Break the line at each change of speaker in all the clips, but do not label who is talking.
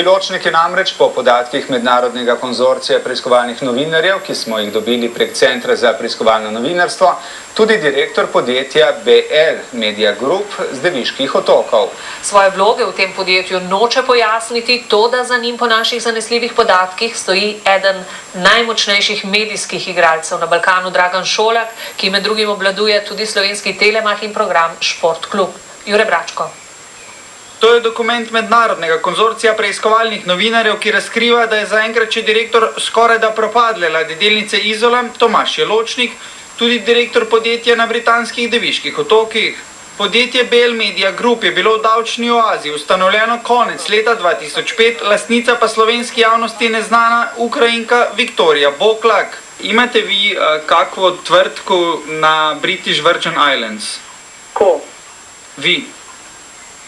Ločnik je namreč po podatkih Mednarodnega konzorcija preiskovalnih novinarjev, ki smo jih dobili prek Centra za preiskovalno novinarstvo, tudi direktor podjetja BL Media Group z Deviških otokov.
Svoje vloge v tem podjetju noče pojasniti, to, da za njim po naših zanesljivih podatkih stoji eden najmočnejših medijskih igralcev na Balkanu, Dragan Šolak, ki med drugim obvladuje tudi slovenski Telemach in program Športklub. Jure Bračko.
To je dokument Mednarodnega konzorcija preiskovalnih novinarjev, ki razkriva, da je zaenkrat še direktor skorajda propadle ladjedelnice Izola, Tomaž Jeločnik, tudi direktor podjetja na britanskih Deviških otokih. Podjetje BL Media Group je bilo v davčni oazi ustanovljeno konec leta 2005, lastnica pa slovenski javnosti neznana Ukrajinka Viktorija Boklak. Imate vi kakvo tvrtko na British Virgin Islands?
Ko?
Vi?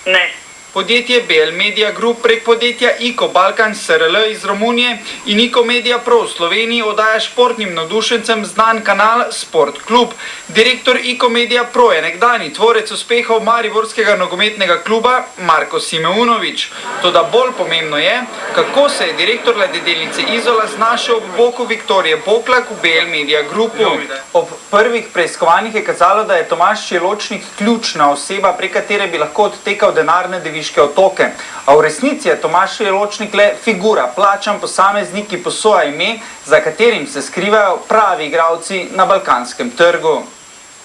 Ne.
Podjetje BL Media Group prek podjetja ICO Balkan SRL iz Romunije in ICO Media Pro v Sloveniji oddaja športnim navdušencem znan kanal Sportklub. Direktor ICO Media Pro je nekdanji tvorec uspehov mariborskega nogometnega kluba Marko Simeunovič. Toda bolj pomembno je, kako se je direktor ladjedelnice Izola znašel ob boku Viktorije Boklak v BL Media Groupu. Ob prvih preiskovanjih je kazalo, da je Tomaž Jeločnik ključna oseba, prek katere bi lahko odtekal denar na Deviške otoke. A v resnici je Tomaž Jeločnik le figura, plačan posameznik, ki posoja ime, za katerim se skrivajo pravi igralci na balkanskem trgu.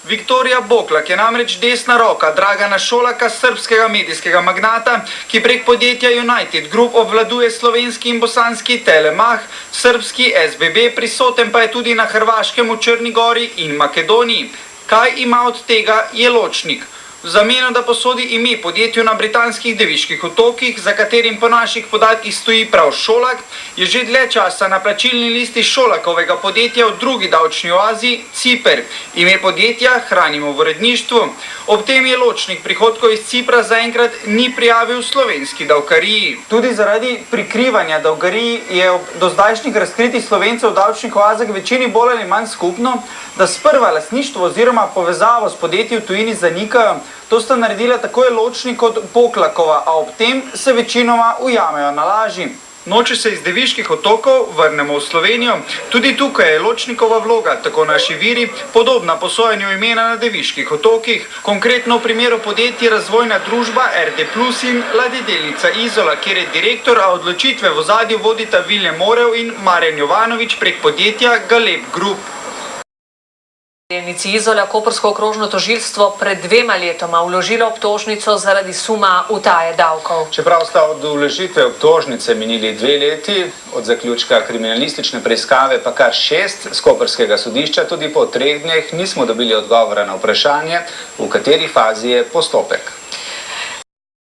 Viktorija Boklak je namreč desna roka Dragana Šolaka, srbskega medijskega magnata, ki prek podjetja United Group obvladuje slovenski in bosanski Telemach, srbski SBB, prisoten pa je tudi na Hrvaškem, v Črni Gori in Makedoniji. Kaj ima od tega Jeločnik? V zameno, da posodi ime podjetju na britanskih Deviških otokih, za katerim po naših podatkih stoji prav Šolak, je že dlje časa na plačilni listi Šolakovega podjetja v drugi davčni oazi Ciper. Ime podjetja hranimo v uredništvu. Ob tem Jeločnik prihodkov iz Cipra zaenkrat ni prijavil slovenski davkariji. Tudi zaradi prikrivanja davkariji je ob dozdajšnjih razkritih Slovencev v davčnih oazah večini bolj ali manj skupno, da sprva lastništvo oziroma povezavo s podjetji v tujini zanikajo. To sta naredila tako Jeločnik kot Boklakova, a ob tem se večinoma ujamejo na laži. Noče se iz Deviških otokov vrnemo v Slovenijo. Tudi tukaj je Jeločnikova vloga, tako naši viri, podobna posojanju imena na Deviških otokih. Konkretno v primeru podjetja Razvojna družba RD Plus in ladjedelnica Izola, kjer je direktor, a odločitve v ozadju vodita Viljem Morev in Marjan Jovanovič prek podjetja Galeb Group.
Delnici Izola koprsko okrožno tožilstvo pred 2 letoma vložilo obtožnico zaradi suma utaje davkov.
Čeprav sta od vložitve obtožnice minili 2 leti, od zaključka kriminalistične preiskave pa kar 6 s koprskega sodišča, tudi po 3 dneh nismo dobili odgovora na vprašanje, v kateri fazi je postopek.